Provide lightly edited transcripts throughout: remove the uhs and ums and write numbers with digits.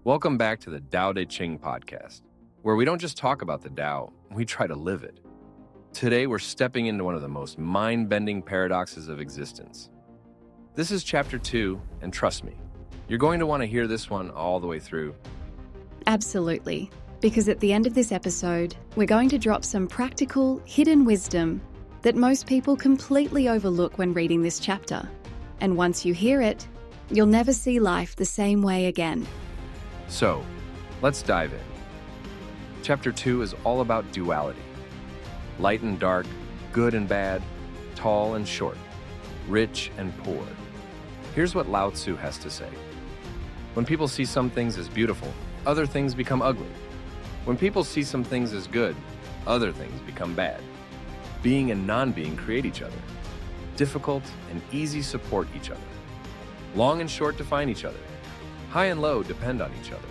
Welcome back to the Dao De Ching podcast, where we don't just talk about the Dao, we try to live it. Today, we're stepping into one of the most mind-bending paradoxes of existence. This is chapter 2, and trust me, you're going to want to hear this one all the way through. Absolutely, because at the end of this episode, we're going to drop some practical, hidden wisdom that most people completely overlook when reading this chapter. And once you hear it, you'll never see life the same way again. So, let's dive in. Chapter 2 is all about duality. Light and dark, good and bad, tall and short, rich and poor. Here's what Lao-Tsu has to say. When people see some things as beautiful, other things become ugly. When people see some things as good, other things become bad. Being and non-being create each other. Difficult and easy support each other. Long and short define each other. High and low depend on each other.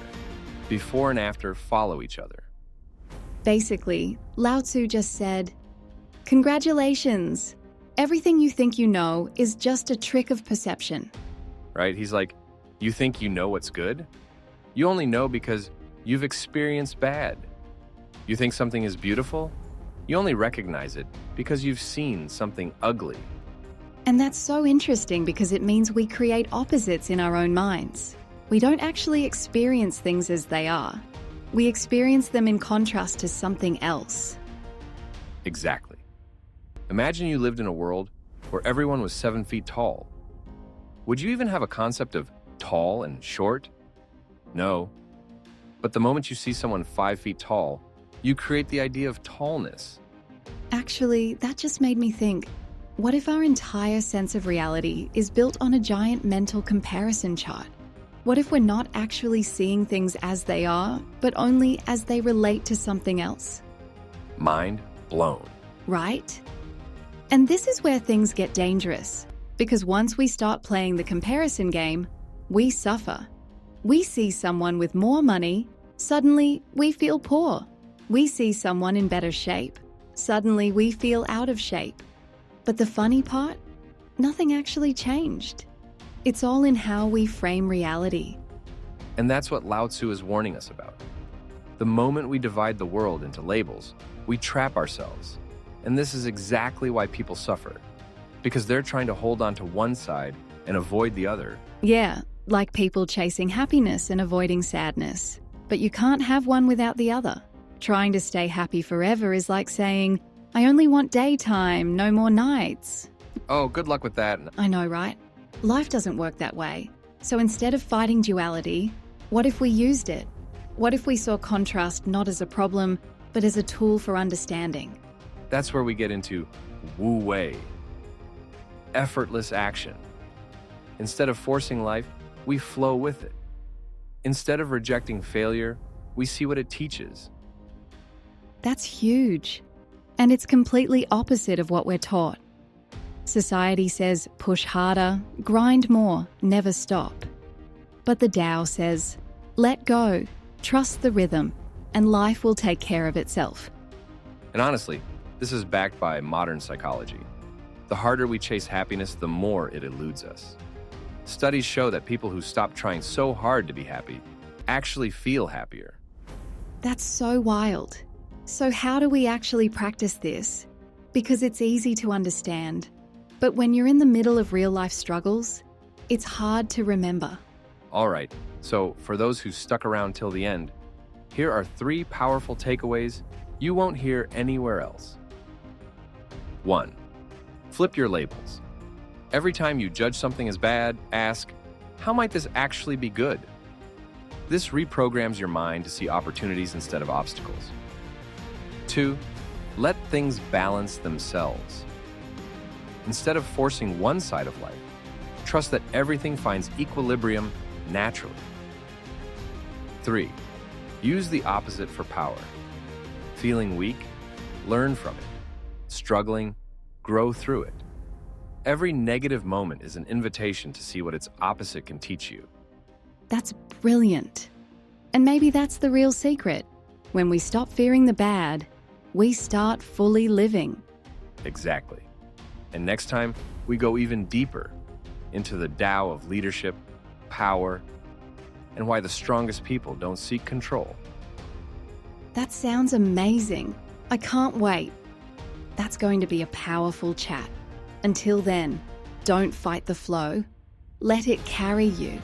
Before and after follow each other. Basically, Lao-Tsu just said, "Congratulations! Everything you think you know is just a trick of perception." Right? He's like, you think you know what's good? You only know because you've experienced bad. You think something is beautiful? You only recognize it because you've seen something ugly. And that's so interesting because it means we create opposites in our own minds. We don't actually experience things as they are. We experience them in contrast to something else. Exactly. Imagine you lived in a world where everyone was 7 feet tall. Would you even have a concept of tall and short? No. But the moment you see someone 5 feet tall, you create the idea of tallness. Actually, that just made me think, what if our entire sense of reality is built on a giant mental comparison chart? What if we're not actually seeing things as they are, but only as they relate to something else? Mind blown. Right? And this is where things get dangerous, because once we start playing the comparison game, we suffer. We see someone with more money, suddenly we feel poor. We see someone in better shape, suddenly we feel out of shape. But the funny part? Nothing actually changed. It's all in how we frame reality. And that's what Lao-Tsu is warning us about. The moment we divide the world into labels, we trap ourselves. And this is exactly why people suffer. Because they're trying to hold on to one side and avoid the other. Yeah, like people chasing happiness and avoiding sadness. But you can't have one without the other. Trying to stay happy forever is like saying, "I only want daytime, no more nights." Oh, good luck with that. I know, right? Life doesn't work that way. So instead of fighting duality, what if we used it? What if we saw contrast not as a problem, but as a tool for understanding? That's where we get into wu-wei. Effortless action. Instead of forcing life, we flow with it. Instead of rejecting failure, we see what it teaches. That's huge. And it's completely opposite of what we're taught. Society says push harder, grind more, never stop. But the Tao says let go, trust the rhythm, and life will take care of itself. And honestly, this is backed by modern psychology. The harder we chase happiness, the more it eludes us. Studies show that people who stop trying so hard to be happy actually feel happier. That's so wild. So how do we actually practice this? Because it's easy to understand. But when you're in the middle of real-life struggles, it's hard to remember. All right, so for those who stuck around till the end, here are 3 powerful takeaways you won't hear anywhere else. 1. Flip your labels. Every time you judge something as bad, ask, how might this actually be good? This reprograms your mind to see opportunities instead of obstacles. 2. Let things balance themselves. Instead of forcing one side of life, trust that everything finds equilibrium naturally. 3. Use the opposite for power. Feeling weak? Learn from it. Struggling? Grow through it. Every negative moment is an invitation to see what its opposite can teach you. That's brilliant. And maybe that's the real secret. When we stop fearing the bad, we start fully living. Exactly. And next time, we go even deeper into the Tao of leadership, power, and why the strongest people don't seek control. That sounds amazing. I can't wait. That's going to be a powerful chat. Until then, don't fight the flow. Let it carry you.